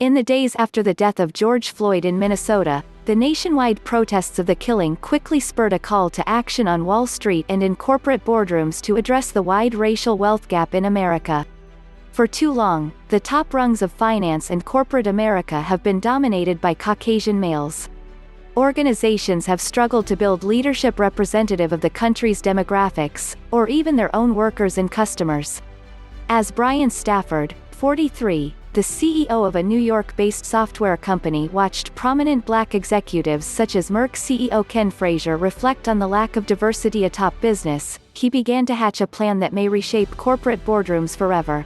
In the days after the death of George Floyd in Minnesota, the nationwide protests of the killing quickly spurred a call to action on Wall Street and in corporate boardrooms to address the wide racial wealth gap in America. For too long, the top rungs of finance and corporate America have been dominated by Caucasian males. Organizations have struggled to build leadership representative of the country's demographics, or even their own workers and customers. As Brian Stafford, 43, the CEO of a New York-based software company watched prominent black executives such as Merck CEO Ken Frazier reflect on the lack of diversity atop business, he began to hatch a plan that may reshape corporate boardrooms forever.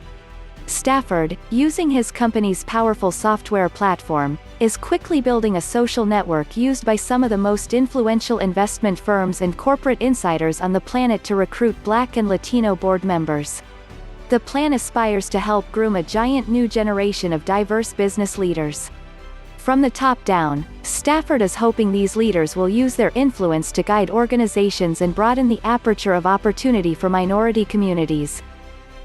Stafford, using his company's powerful software platform, is quickly building a social network used by some of the most influential investment firms and corporate insiders on the planet to recruit Black and Latino board members. The plan aspires to help groom a giant new generation of diverse business leaders. From the top down, Stafford is hoping these leaders will use their influence to guide organizations and broaden the aperture of opportunity for minority communities.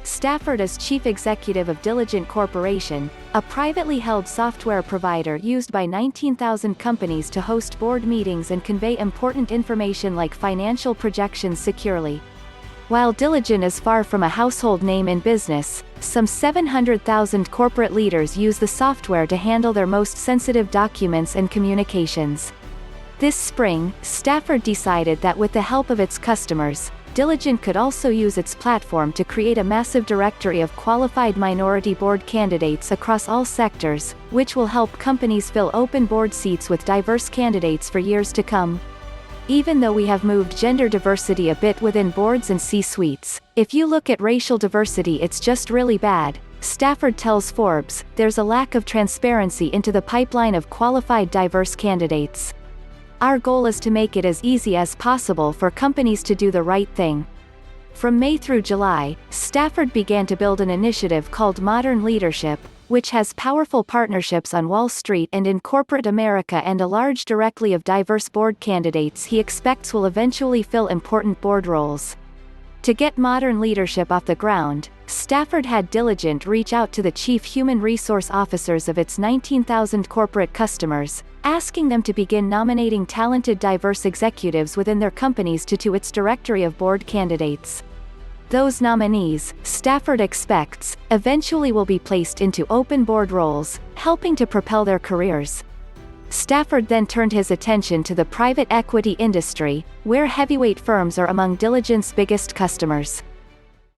Stafford is chief executive of Diligent Corporation, a privately held software provider used by 19,000 companies to host board meetings and convey important information like financial projections securely. While Diligent is far from a household name in business, some 700,000 corporate leaders use the software to handle their most sensitive documents and communications. This spring, Stafford decided that with the help of its customers, Diligent could also use its platform to create a massive directory of qualified minority board candidates across all sectors, which will help companies fill open board seats with diverse candidates for years to come. Even though we have moved gender diversity a bit within boards and C-suites, if you look at racial diversity it's just really bad, Stafford tells Forbes, there's a lack of transparency into the pipeline of qualified diverse candidates. Our goal is to make it as easy as possible for companies to do the right thing. From May through July, Stafford began to build an initiative called Modern Leadership, which has powerful partnerships on Wall Street and in corporate America and a large directory of diverse board candidates he expects will eventually fill important board roles. To get Modern Leadership off the ground, Stafford had Diligent reach out to the chief human resource officers of its 19,000 corporate customers, asking them to begin nominating talented diverse executives within their companies to its directory of board candidates. Those nominees, Stafford expects, eventually will be placed into open board roles, helping to propel their careers. Stafford then turned his attention to the private equity industry, where heavyweight firms are among Diligent's biggest customers.